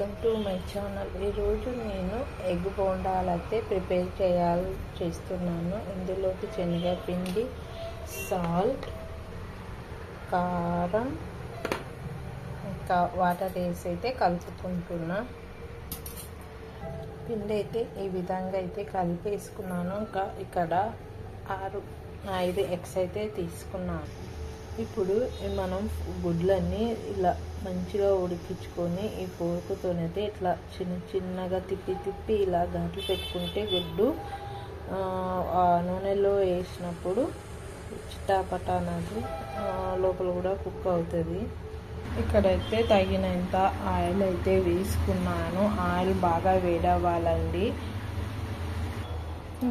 Welcome to my channel. ఈరోజు నేను egg బోండాలైతే prepare చేస్తున్నాను. ఇందులోకి శనగపిండి, సాల్ట్, కారం, ఇంకా వాటర్ వేసి అయితే కలుపుకుంటున్నా. పిండి అయితే ఈ విధంగా అయితే కలిపేసుకున్నాను. ఇంకా ఇక్కడ 5 ఎగ్స్ అయితే తీసుకున్నాను. ఇప్పుడు మనం గుడ్లన్నీ ఇలా మంచిగా ఉడికించుకొని ఈ ఫోర్కుతోనైతే ఇట్లా చిన్నగా తిప్పి ఇలా ఘాట్లు పెట్టుకుంటే గుడ్డు నూనెలో వేసినప్పుడు చిటాపటా అనేది లోపల కూడా కుక్ అవుతుంది. ఇక్కడైతే తగినంత ఆయిల్ అయితే వేసుకున్నాను. ఆయిల్ బాగా వేడవ్వాలండి.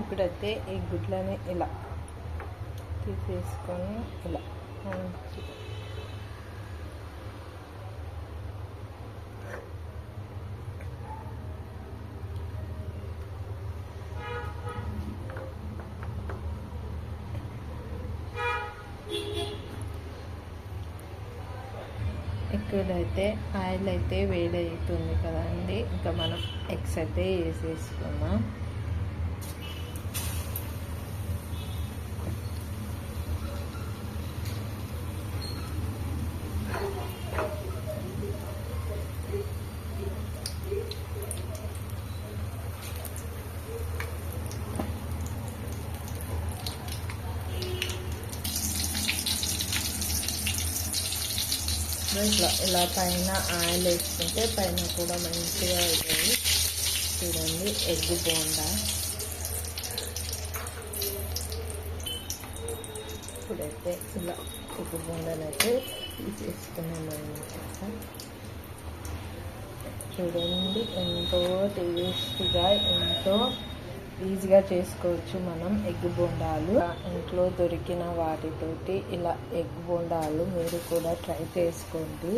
ఇప్పుడైతే ఈ గుడ్లని ఇలా తీసేసుకొని ఇలా ఇక్కడైతే ఆయిల్ అయితే వేడవుతుంది కదండి. ఇంకా మనం ఎగ్స్ అయితే వేసేసుకున్నాం. ఇలా పైన ఆయిల్ వేసుకుంటే పైన కూడా మంచిగా అవుతుంది. చూడండి ఎగ్ బోండా. ఇప్పుడైతే ఇలా ఎగ్ బోండాలు అయితే తీసేసుకున్నాము అనమాట. చూడండి ఎంతో టేస్టీగా ఎంతో ఈజీగా చేసుకోవచ్చు మనం ఎగ్ బోండాలు. ఇంట్లో దొరికిన వాటితోటి ఇలా ఎగ్ బోండాలు మీరు కూడా ట్రై చేసుకోండి.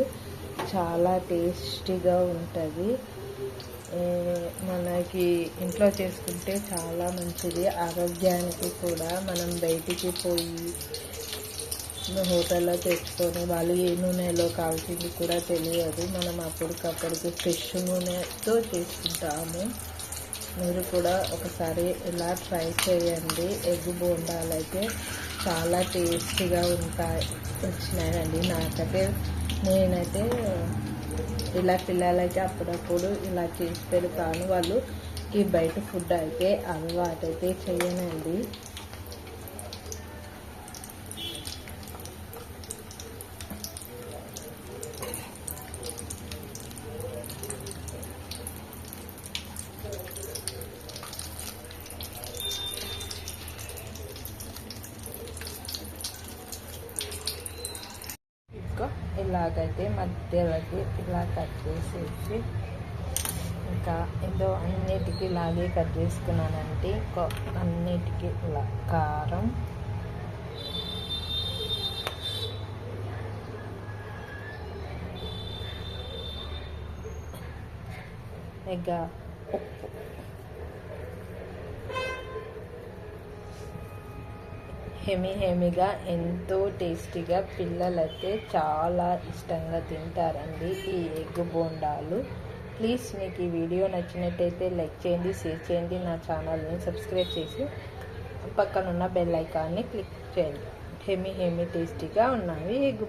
చాలా టేస్టీగా ఉంటుంది. మనకి ఇంట్లో చేసుకుంటే చాలా మంచిది ఆరోగ్యానికి కూడా. మనం బయటికి పోయి హోటల్లో తెచ్చుకొని వాళ్ళు ఏ నూనెలో కాల్చింది కూడా తెలియదు. మనం అప్పటికప్పటికి ఫ్రెష్ నూనెతో చేసుకుంటాము. మీరు కూడా ఒకసారి ఇలా ట్రై చేయండి. ఎగ్ బోండాలు అయితే చాలా టేస్టీగా వచ్చినాయండి. నేనైతే ఇలా పిల్లలైతే అప్పుడప్పుడు ఇలా చేసి పెడతాను. వాళ్ళు ఈ బయట ఫుడ్ అయితే అలవాటైతే చేయనండి. ఇలాగైతే మధ్యలోకి ఇలా కట్ చేసేసి ఇంకా ఏదో అన్నిటికీ ఇలాగే కట్ చేసుకున్నానంటే అన్నిటికీ ఇలా కారం, ఇంకా ఉప్పు, హెమీగా ఎంతో టేస్టీగా పిల్లలైతే చాలా ఇష్టంగా తింటారండి ఈ ఎగ్ బోండాలు. ప్లీజ్ మీకు ఈ వీడియో నచ్చినట్టయితే లైక్ చేయండి, షేర్ చేయండి, నా ఛానల్ని సబ్స్క్రైబ్ చేసి పక్కనున్న బెల్ ఐకాన్ని క్లిక్ చేయండి. హెమీ టేస్టీగా ఉన్నాయి ఎగ్